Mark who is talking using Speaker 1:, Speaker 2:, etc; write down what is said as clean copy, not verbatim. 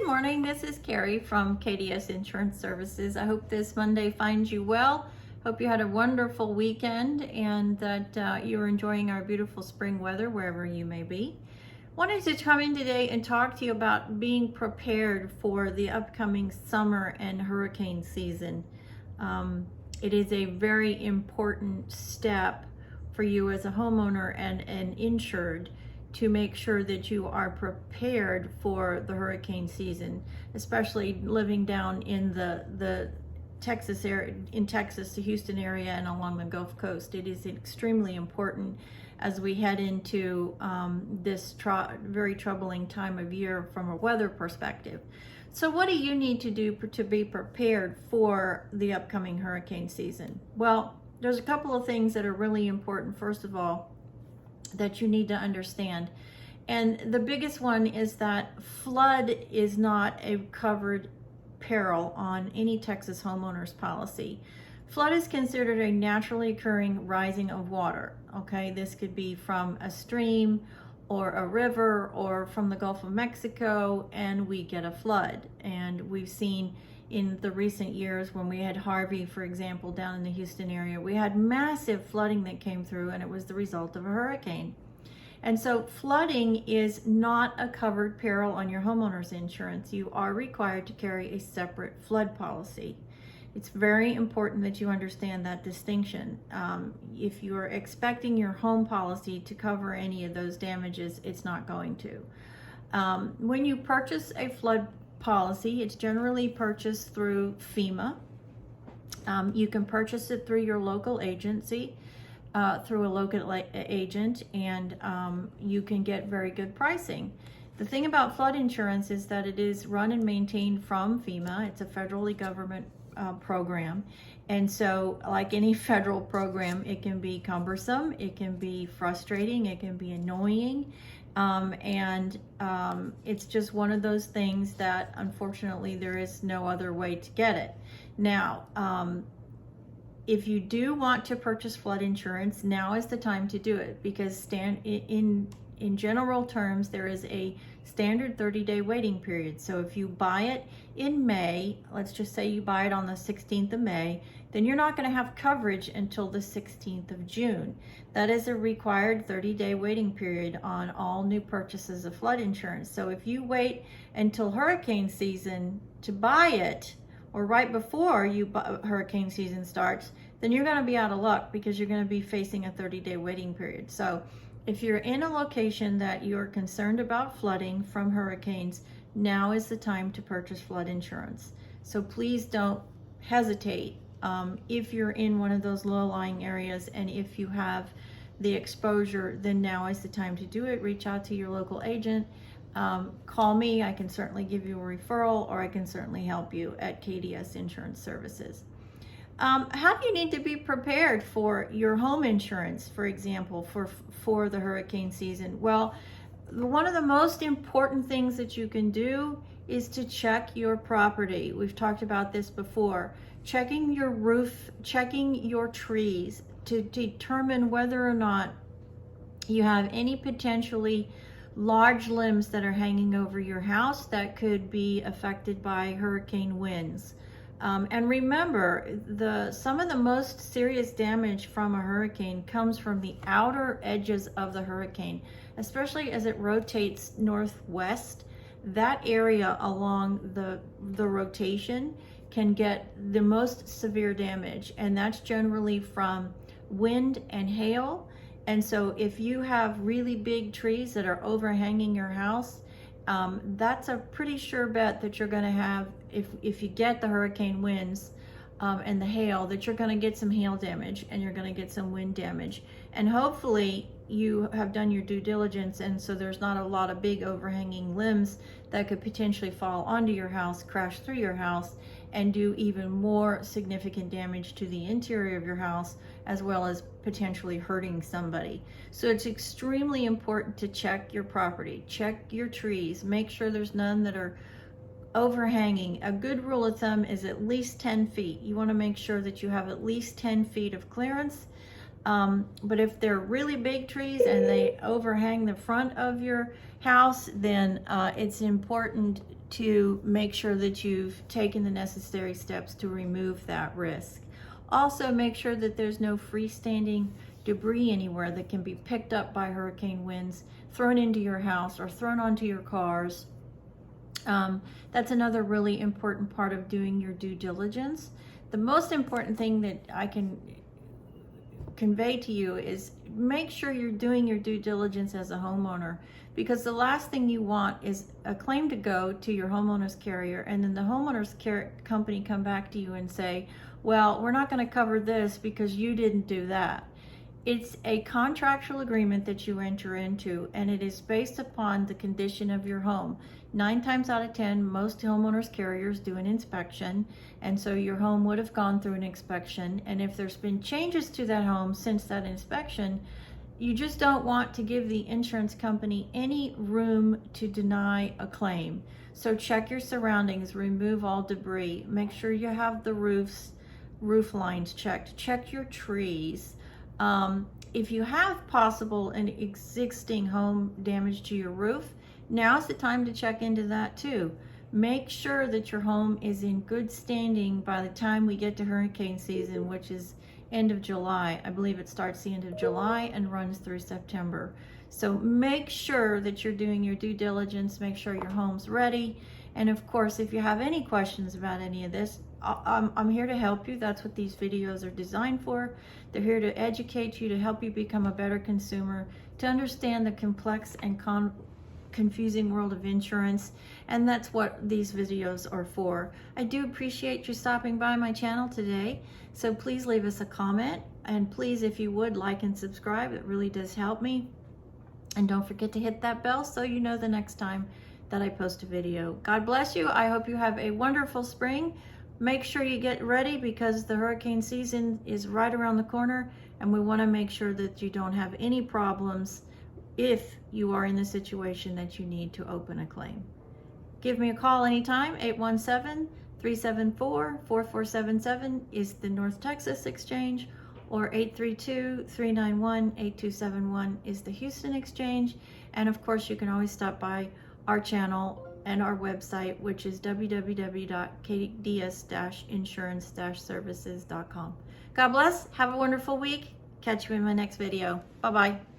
Speaker 1: morning, this is Carrie from KDS Insurance Services. I hope this Monday finds you well. Hope you had a wonderful weekend and that you're enjoying our beautiful spring weather wherever you may be. Wanted to come in today and talk to you about being prepared for the upcoming summer and hurricane season. It is a very important step for you as a homeowner and insured to make sure that you are prepared for the hurricane season, especially living down in the Texas area, in Texas, the Houston area, and along the Gulf Coast. It is extremely important as we head into this very troubling time of year from a weather perspective. So what do you need to do to be prepared for the upcoming hurricane season? Well, there's a couple of things that are really important. First of all, that you need to understand. And the biggest one is that flood is not a covered peril on any Texas homeowners policy. Flood is considered a naturally occurring rising of water. Okay, this could be from a stream or a river or from the Gulf of Mexico, and we get a flood. And we've seen in the recent years when we had Harvey, for example, down in the Houston area, we had massive flooding that came through, and it was the result of a hurricane. And so flooding is not a covered peril on your homeowner's insurance. You are required to carry a separate flood policy. It's very important that you understand that distinction. If you are expecting your home policy to cover any of those damages, it's not going to. When you purchase a flood policy, it's generally purchased through FEMA. You can purchase it through your local agency, through a local agent, and you can get very good pricing. The thing about flood insurance is that it is run and maintained from FEMA. It's a federally government program, and so like any federal program, it can be cumbersome, it can be frustrating, it can be annoying. It's just one of those things that unfortunately there is no other way to get it. Now, if you do want to purchase flood insurance, now is the time to do it, because in general terms, there is a standard 30-day waiting period. So if you buy it in May, let's just say you buy it on the 16th of May, then you're not going to have coverage until the 16th of June. That is a required 30-day waiting period on all new purchases of flood insurance. So if you wait until hurricane season to buy it, or right before hurricane season starts, then you're going to be out of luck, because you're going to be facing a 30-day waiting period. So if you're in a location that you're concerned about flooding from hurricanes, now is the time to purchase flood insurance. So please don't hesitate. If you're in one of those low-lying areas and if you have the exposure, then now is the time to do it. Reach out to your local agent. Call me. I can certainly give you a referral, or I can certainly help you at KDS Insurance Services. How do you need to be prepared for your home insurance, for example, for the hurricane season? Well, one of the most important things that you can do is to check your property. We've talked about this before. Checking your roof, checking your trees to determine whether or not you have any potentially large limbs that are hanging over your house that could be affected by hurricane winds. And remember, some of the most serious damage from a hurricane comes from the outer edges of the hurricane, especially as it rotates northwest. That area along the rotation can get the most severe damage, and that's generally from wind and hail. And so if you have really big trees that are overhanging your house, that's a pretty sure bet that you're going to have, if you get the hurricane winds and the hail, that you're going to get some hail damage and you're going to get some wind damage. And hopefully you have done your due diligence, and so there's not a lot of big overhanging limbs that could potentially fall onto your house, crash through your house, and do even more significant damage to the interior of your house, as well as potentially hurting somebody. So it's extremely important to check your property, check your trees, make sure there's none that are overhanging. A good rule of thumb is at least 10 feet. You want to make sure that you have at least 10 feet of clearance. But if they're really big trees and they overhang the front of your house, then it's important to make sure that you've taken the necessary steps to remove that risk. Also, make sure that there's no freestanding debris anywhere that can be picked up by hurricane winds, thrown into your house, or thrown onto your cars. That's another really important part of doing your due diligence. The most important thing that I can convey to you is make sure you're doing your due diligence as a homeowner, because the last thing you want is a claim to go to your homeowner's carrier and then the homeowner's company come back to you and say, well, we're not going to cover this because you didn't do that. It's a contractual agreement that you enter into, and it is based upon the condition of your home. 9 times out of 10, most homeowners carriers do an inspection, and so your home would have gone through an inspection. And if there's been changes to that home since that inspection, you just don't want to give the insurance company any room to deny a claim. So check your surroundings, remove all debris, make sure you have the roof lines checked, check your trees. If you have possible an existing home damage to your roof, now's the time to check into that too. Make sure that your home is in good standing by the time we get to hurricane season, which is end of July. I believe it starts the end of July and runs through September. So make sure that you're doing your due diligence, make sure your home's ready. And of course, if you have any questions about any of this, I'm here to help you. That's what these videos are designed for. They're here to educate you, to help you become a better consumer, to understand the complex and confusing world of insurance, and that's what these videos are for. I do appreciate you stopping by my channel today, so please leave us a comment, and please, if you would, like and subscribe. It really does help me. And don't forget to hit that bell so you know the next time that I post a video. God bless you. I hope you have a wonderful spring. Make sure you get ready, because the hurricane season is right around the corner, and we want to make sure that you don't have any problems if you are in the situation that you need to open a claim. Give me a call anytime. 817-374-4477 is the North Texas Exchange, or 832-391-8271 is the Houston Exchange. And of course, you can always stop by our channel and our website, which is www.kds-insurance-services.com. God bless. Have a wonderful week. Catch you in my next video. Bye-bye.